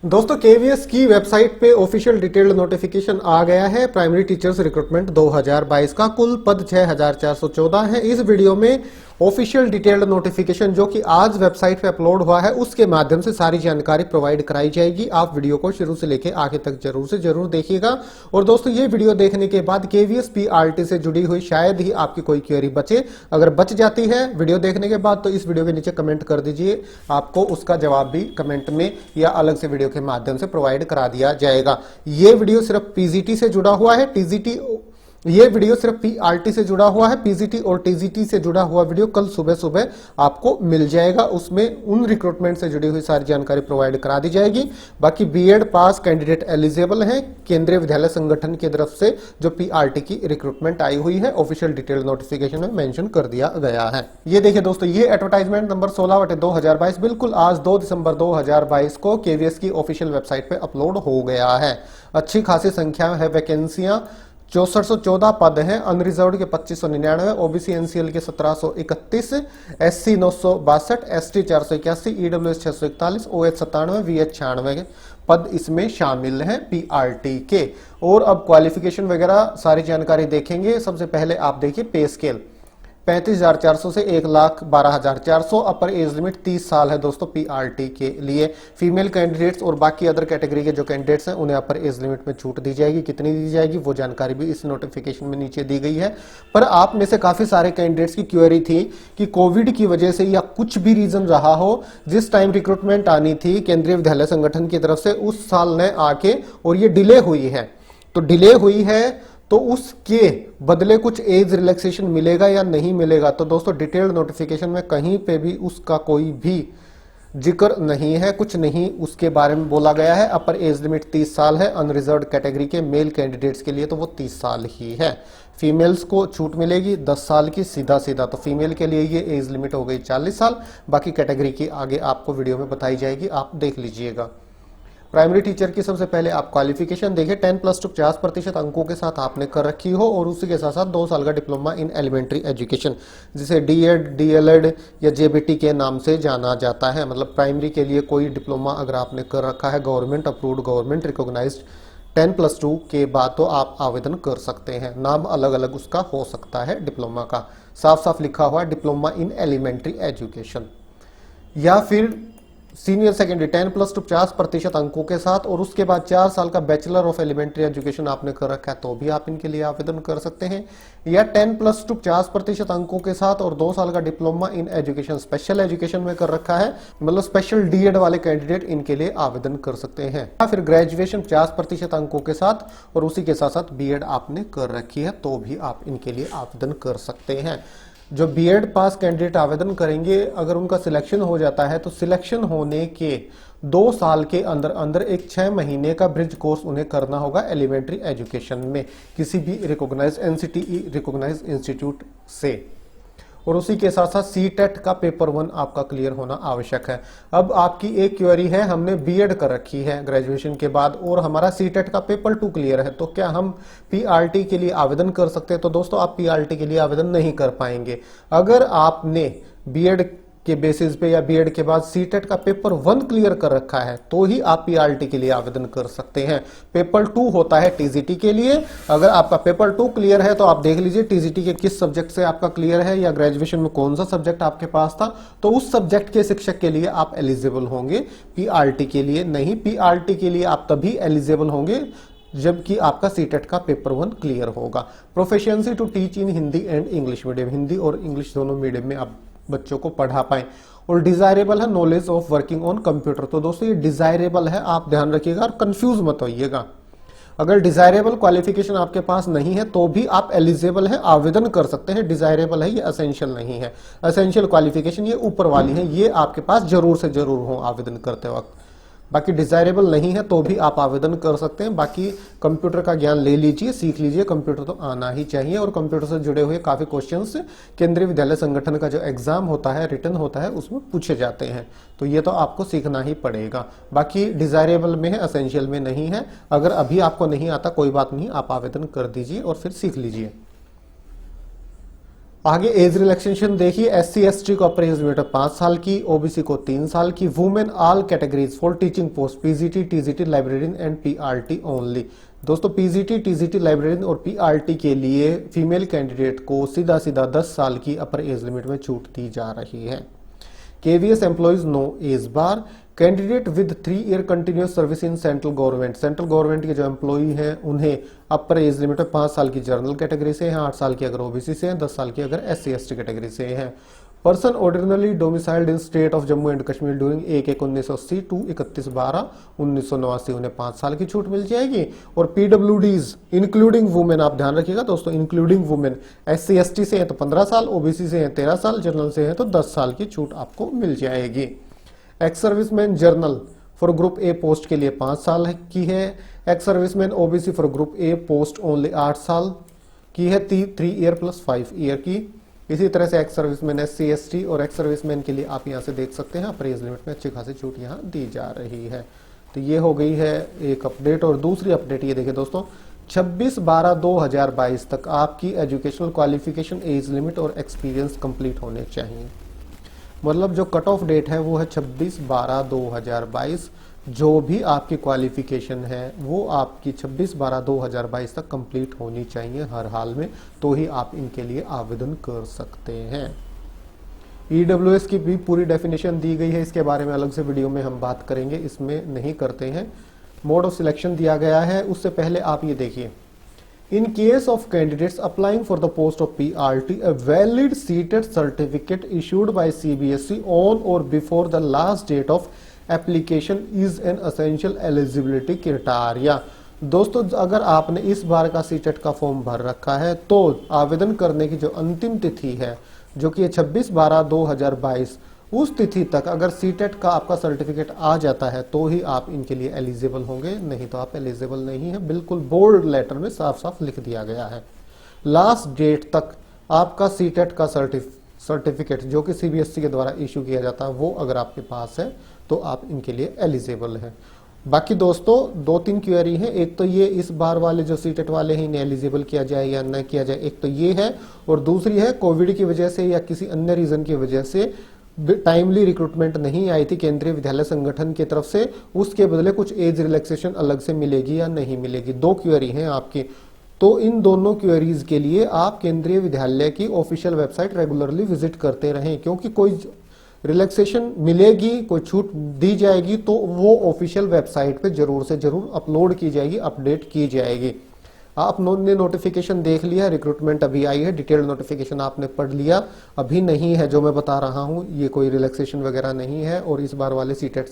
दोस्तों केवीएस की वेबसाइट पे ऑफिशियल डिटेल्ड नोटिफिकेशन आ गया है। प्राइमरी टीचर्स रिक्रूटमेंट 2022 का कुल पद 6414 है। इस वीडियो में ऑफिशियल डिटेल्ड नोटिफिकेशन जो कि आज वेबसाइट पे अपलोड हुआ है उसके माध्यम से सारी जानकारी प्रोवाइड कराई जाएगी। आप वीडियो को शुरू से लेकर आगे तक जरूर से जरूर देखिएगा। और दोस्तों ये वीडियो देखने के बाद केवीएस पीआरटी से जुड़ी हुई शायद ही आपकी कोई क्वेरी बचे। अगर बच जाती है वीडियो देखने के बाद तो इस वीडियो के नीचे कमेंट कर दीजिए, आपको उसका जवाब भी कमेंट में या अलग से वीडियो के माध्यम से प्रोवाइड करा दिया जाएगा। ये वीडियो सिर्फ पीजीटी से जुड़ा हुआ है, ये वीडियो सिर्फ पीआरटी से जुड़ा हुआ है। पीजीटी और टीजीटी से जुड़ा हुआ वीडियो कल सुबह सुबह आपको मिल जाएगा। उसमें उन रिक्रूटमेंट से जुड़ी हुई सारी जानकारी प्रोवाइड करा दी जाएगी। बाकी बीएड पास कैंडिडेट एलिजिबल हैं केंद्रीय विद्यालय संगठन की तरफ से जो पीआरटी की रिक्रूटमेंट आई हुई है, ऑफिशियल डिटेल नोटिफिकेशन में मेंशन कर दिया गया है। ये देखिए दोस्तों, ये एडवर्टाइजमेंट नंबर 16/2022 बिल्कुल आज 2 दिसंबर 2022 को केवीएस की ऑफिशियल वेबसाइट पे अपलोड हो गया है। अच्छी खासी संख्या है वैकेंसियां, 6414 पद हैं। अनरिजर्व्ड के 2599, ओबीसी एनसीएल के 1731, SC 962, ST 481, EWS 641, OH 97, VH 96 पद इसमें शामिल हैं पीआरटी के। और अब क्वालिफिकेशन वगैरह सारी जानकारी देखेंगे। सबसे पहले आप देखिए पे स्केल 35,400 से 1,12,400। अपर एज लिमिट 30 साल है दोस्तों पीआरटी के लिए। फीमेल कैंडिडेट्स और बाकी अदर कैटेगरी के जो कैंडिडेट्स हैं उन्हें अपर एज लिमिट में छूट दी जाएगी। कितनी दी जाएगी वो जानकारी भी इस नोटिफिकेशन में नीचे दी गई है। पर आप में से काफी सारे कैंडिडेट्स की क्वेरी थी कि कोविड की वजह से या कुछ भी रीजन रहा हो, जिस टाइम रिक्रूटमेंट आनी थी केंद्रीय विद्यालय संगठन की तरफ से उस साल न आके और ये डिले हुई है, तो डिले हुई है तो उसके बदले कुछ एज रिलैक्सेशन मिलेगा या नहीं मिलेगा। तो दोस्तों डिटेल्ड नोटिफिकेशन में कहीं पे भी उसका कोई भी जिक्र नहीं है, कुछ नहीं उसके बारे में बोला गया है। अपर एज लिमिट 30 साल है। अनरिजर्व्ड कैटेगरी के मेल कैंडिडेट्स के लिए तो वो 30 साल ही है। फीमेल्स को छूट मिलेगी 10 साल की सीधा सीधा। तो फीमेल के लिए ये एज लिमिट हो गई 40 साल। बाकी कैटेगरी की आगे आपको वीडियो में बताई जाएगी, आप देख लीजिएगा। प्राइमरी टीचर की सबसे पहले आप क्वालिफिकेशन देखिए। 10+2 50% अंकों के साथ आपने कर रखी हो और उसी के साथ साथ 2 साल का डिप्लोमा इन एलिमेंट्री एजुकेशन जिसे डीएड, डीएलएड या जेबीटी के नाम से जाना जाता है। मतलब प्राइमरी के लिए कोई डिप्लोमा अगर आपने कर रखा है गवर्नमेंट अप्रूव्ड, गवर्नमेंट रिकॉग्नाइज्ड 10+2 के बाद तो आप आवेदन कर सकते हैं। नाम अलग अलग उसका हो सकता है डिप्लोमा का, साफ साफ लिखा हुआ है डिप्लोमा इन एलिमेंट्री एजुकेशन। या फिर सीनियर सेकेंडरी 10+2 50% अंकों के साथ और उसके बाद 4 साल का बैचलर ऑफ एलिमेंट्री एजुकेशन आपने कर रखा है तो भी आप इनके लिए आवेदन कर सकते हैं। या 10+2 50% अंकों के साथ और 2 साल का diploma in education special education में कर रखा है, मतलब स्पेशल डीएड वाले कैंडिडेट इनके लिए आवेदन कर सकते हैं। या फिर ग्रेजुएशन 50% अंकों के साथ और उसी के साथ साथ बीएड आपने कर रखी है तो भी आप इनके लिए आवेदन कर सकते हैं। जो बीएड पास कैंडिडेट आवेदन करेंगे अगर उनका सिलेक्शन हो जाता है तो सिलेक्शन होने के 2 साल के अंदर अंदर एक 6 महीने का ब्रिज कोर्स उन्हें करना होगा एलिमेंट्री एजुकेशन में किसी भी रिकॉग्नाइज्ड एनसीटीई रिकॉग्नाइज्ड इंस्टीट्यूट से। और उसी के साथ साथ सीटेट का पेपर 1 आपका क्लियर होना आवश्यक है। अब आपकी एक क्वेरी है, हमने बीएड कर रखी है ग्रेजुएशन के बाद और हमारा सीटेट का पेपर 2 क्लियर है तो क्या हम पीआरटी के लिए आवेदन कर सकते हैं? तो दोस्तों आप पीआरटी के लिए आवेदन नहीं कर पाएंगे। अगर आपने बीएड के बेसिस पे या बीएड के बाद सीटेट का पेपर 1 क्लियर कर रखा है तो ही आप पीआरटी के लिए आवेदन कर सकते हैं। पेपर 2 होता है टीजीटी के लिए। अगर आपका पेपर 2 क्लियर है तो आप देख लीजिए टीजीटी के किस सब्जेक्ट से आपका क्लियर है या ग्रेजुएशन में कौन सा सब्जेक्ट आपके पास था, तो उस सब्जेक्ट के शिक्षक के लिए आप एलिजिबल होंगे, पीआरटी के लिए नहीं। पीआरटी के लिए आप तभी एलिजिबल होंगे जबकि आपका सीटेट का पेपर 1 क्लियर होगा। Proficiency to teach in Hindi and English medium, Hindi और इंग्लिश दोनों मीडियम में आप बच्चों को पढ़ा पाए। और डिजायरेबल है knowledge of working on computer. तो दोस्तों ये डिजायरेबल है, आप ध्यान रखिएगा और कंफ्यूज मत होइएगा। अगर डिजायरेबल क्वालिफिकेशन आपके पास नहीं है तो भी आप एलिजिबल है, आवेदन कर सकते हैं। डिजायरेबल है, ये एसेंशियल नहीं है। एसेंशियल क्वालिफिकेशन ये ऊपर वाली है, ये आपके पास जरूर से जरूर हो आवेदन करते वक्त। बाकी डिजायरेबल नहीं है तो भी आप आवेदन कर सकते हैं। बाकी कंप्यूटर का ज्ञान ले लीजिए, सीख लीजिए, कंप्यूटर तो आना ही चाहिए। और कंप्यूटर से जुड़े हुए काफी क्वेश्चंस केंद्रीय विद्यालय संगठन का जो एग्जाम होता है, रिटर्न होता है, उसमें पूछे जाते हैं, तो ये तो आपको सीखना ही पड़ेगा। बाकी डिजायरेबल में है, एसेंशियल में नहीं है। अगर अभी आपको नहीं आता कोई बात नहीं, आप आवेदन कर दीजिए और फिर सीख लीजिए। आगे एज रिलैक्सेशन देखिए, SC ST को अपर एज लिमिट 5 साल की, OBC को 3 साल की, women all categories for teaching post PGT TGT librarian and PRT only. दोस्तों PGT TGT लाइब्रेरियन और PRT के लिए फीमेल कैंडिडेट को सीधा 10 साल की अपर एज लिमिट में छूट दी जा रही है। KVS employees no age bar, candidate with 3 year continuous service in central government के जो एम्प्लॉई हैं उन्हें अपर एज लिमिट 5 साल की जनरल कैटेगरी से है, 8 साल की अगर OBC से है, 10 साल की अगर SC ST कैटेगरी से है। Person ordinarily domiciled in state of Jammu and Kashmir during 1/1/1980 to 31/12/1989 उन्हें 5 साल की छूट मिल जाएगी। और PWDs इंक्लूडिंग वुमेन, आप ध्यान रखिएगा दोस्तों, इंक्लूडिंग वुमेन SC ST से है तो 15 साल, OBC से है 13 साल, जनरल से है तो 10 साल की छूट आपको मिल जाएगी। Ex serviceman journal for group A post के लिए 5 साल की है। Ex serviceman OBC for group A post only 8 साल की है, 3 ईयर प्लस 5 ईयर की। इसी तरह से एक्स सर्विसमैन SC ST और एक्स सर्विसमैन के लिए आप यहां से देख सकते हैं अपर एज लिमिट में अच्छी खासी छूट यहां दी जा रही है। तो ये हो गई है एक अपडेट। और दूसरी अपडेट ये देखिए दोस्तों, 26/12/2022 तक आपकी एजुकेशनल क्वालिफिकेशन, एज लिमिट और एक्सपीरियंस कंप्लीट होने चाहिए। मतलब जो कट ऑफ डेट है वो है 26/12/2022। जो भी आपकी क्वालिफिकेशन है वो आपकी 26/12/2022 तक कंप्लीट होनी चाहिए हर हाल में, तो ही आप इनके लिए आवेदन कर सकते हैं। EWS की भी पूरी डेफिनेशन दी गई है, इसके बारे में अलग से वीडियो में हम बात करेंगे, इसमें नहीं करते हैं। मोड ऑफ सिलेक्शन दिया गया है, उससे पहले आप ये देखिए, In case of candidates applying for the post of PRT, a valid seated certificate issued by CBSE on or before the last date of application is an essential eligibility criteria। दोस्तों अगर आपने इस बार का सीटेट का form भर रखा है तो आवेदन करने की जो अंतिम तिथि है, जो कि 26/12/2022, उस तिथि तक अगर सीटेट का आपका सर्टिफिकेट आ जाता है तो ही आप इनके लिए एलिजिबल होंगे, नहीं तो आप एलिजिबल नहीं है। बिल्कुल बोल्ड लेटर में साफ साफ लिख दिया गया है। लास्ट डेट तक आपका सीटेट का सर्टिफिकेट जो कि CBSE के द्वारा इशू किया जाता है वो अगर आपके पास है तो आप इनके लिए एलिजिबल हैं। बाकी दोस्तों 2-3 क्वेरी है, एक तो ये इस बार वाले जो सीटेट वाले हैं इन्हें एलिजिबल किया जाए या न किया जाए, एक तो ये है, और दूसरी है कोविड की वजह से या किसी अन्य रीजन की वजह से टाइमली रिक्रूटमेंट नहीं आई थी केंद्रीय विद्यालय संगठन की तरफ से, उसके बदले कुछ एज रिलैक्सेशन अलग से मिलेगी या नहीं मिलेगी। 2 क्वेरी हैं आपकी, तो इन दोनों क्वेरीज के लिए आप केंद्रीय विद्यालय की ऑफिशियल वेबसाइट रेगुलरली विजिट करते रहें, क्योंकि कोई रिलैक्सेशन मिलेगी, कोई छूट दी जाएगी तो वो ऑफिशियल वेबसाइट पे जरूर से जरूर अपलोड की जाएगी, अपडेट की जाएगी। आपने नोटिफिकेशन देख लिया, रिक्रूटमेंट अभी आई है, डिटेल्ड नोटिफिकेशन आपने पढ़ लिया, अभी नहीं है जो मैं बता रहा हूं, ये कोई रिलैक्सेशन वगैरह नहीं है। और इस बार वाले सीटेट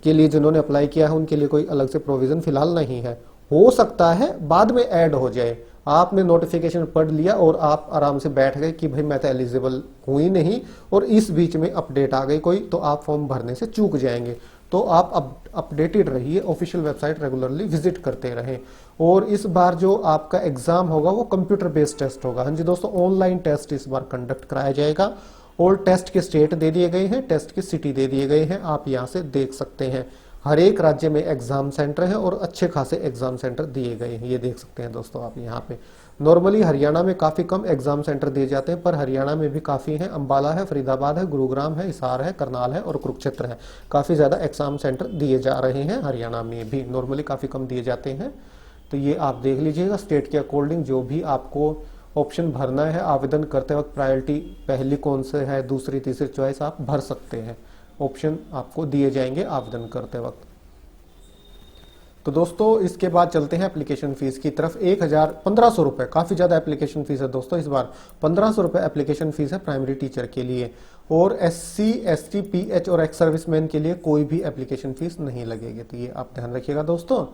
के लिए जिन्होंने अप्लाई किया है उनके लिए कोई अलग से प्रोविजन फिलहाल नहीं है, हो सकता है बाद में ऐड हो जाए। आपने नोटिफिकेशन पढ़ लिया और आप आराम से बैठ गए कि भाई मैं तो एलिजिबल हूं ही नहीं, और इस बीच में अपडेट आ गई कोई, तो आप फॉर्म भरने से चूक जाएंगे। तो आप अपडेटेड रहिए, ऑफिशियल वेबसाइट रेगुलरली विजिट करते रहें। और इस बार जो आपका एग्जाम होगा वो कंप्यूटर बेस्ड टेस्ट होगा। हाँ जी दोस्तों, ऑनलाइन टेस्ट इस बार कंडक्ट कराया जाएगा, और टेस्ट के स्टेट दे दिए गए हैं, टेस्ट की सिटी दे दिए गए हैं, आप यहाँ से देख सकते हैं। हर एक राज्य में एग्जाम सेंटर है और अच्छे खासे एग्जाम सेंटर दिए गए हैं, ये देख सकते हैं दोस्तों आप यहाँ पे। नॉर्मली हरियाणा में काफी कम एग्जाम सेंटर दिए जाते हैं, पर हरियाणा में भी काफी हैं। अंबाला है, फरीदाबाद है, गुरुग्राम है, हिसार है, करनाल है और कुरुक्षेत्र है। काफी ज्यादा एग्जाम सेंटर दिए जा रहे हैं हरियाणा में भी, नॉर्मली काफी कम दिए जाते हैं। तो ये आप देख लीजिएगा, स्टेट के अकॉर्डिंग जो भी आपको ऑप्शन भरना है आवेदन करते वक्त, प्रायोरिटी पहली कौन से है, दूसरी तीसरी चॉइस आप भर सकते हैं, ऑप्शन आपको दिए जाएंगे आवेदन करते वक्त। तो दोस्तों इसके बाद चलते हैं एप्लीकेशन फीस की तरफ। 1500 रुपए, काफी ज्यादा एप्लीकेशन फीस है दोस्तों इस बार। 1500 रुपए एप्लीकेशन फीस है प्राइमरी टीचर के लिए, और SC ST PH और एक्स सर्विसमैन के लिए कोई भी एप्लीकेशन फीस नहीं लगेगी। तो ये आप ध्यान रखिएगा दोस्तों,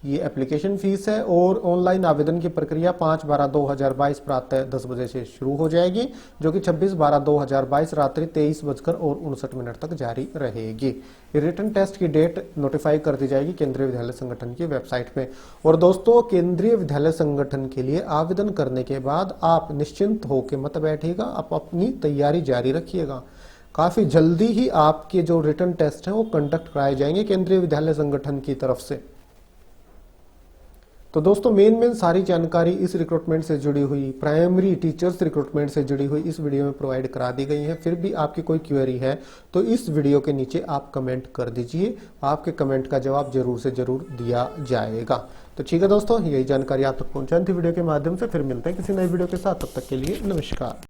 ये एप्लीकेशन फीस है। और ऑनलाइन आवेदन की प्रक्रिया 5/12/2022 प्रातः 10 बजे से शुरू हो जाएगी, जो कि 26/12/2022 रात्रि 23:59 तक जारी रहेगी। रिटन टेस्ट की डेट नोटिफाई कर दी जाएगी केंद्रीय विद्यालय संगठन की वेबसाइट पे। और दोस्तों केंद्रीय विद्यालय संगठन के लिए आवेदन करने के बाद आप निश्चिंत होकर मत बैठिएगा, आप अपनी तैयारी जारी रखिएगा। काफी जल्दी ही आपके जो रिटन टेस्ट है वो कंडक्ट कराए जाएंगे केंद्रीय विद्यालय संगठन की तरफ से। तो दोस्तों मेन सारी जानकारी इस रिक्रूटमेंट से जुड़ी हुई, प्राइमरी टीचर्स रिक्रूटमेंट से जुड़ी हुई इस वीडियो में प्रोवाइड करा दी गई है। फिर भी आपकी कोई क्वेरी है तो इस वीडियो के नीचे आप कमेंट कर दीजिए, आपके कमेंट का जवाब जरूर से जरूर दिया जाएगा। तो ठीक है दोस्तों, यही जानकारी आप तक पहुंचानी थी वीडियो के माध्यम से। फिर मिलते हैं किसी नई वीडियो के साथ, तब तक के लिए नमस्कार।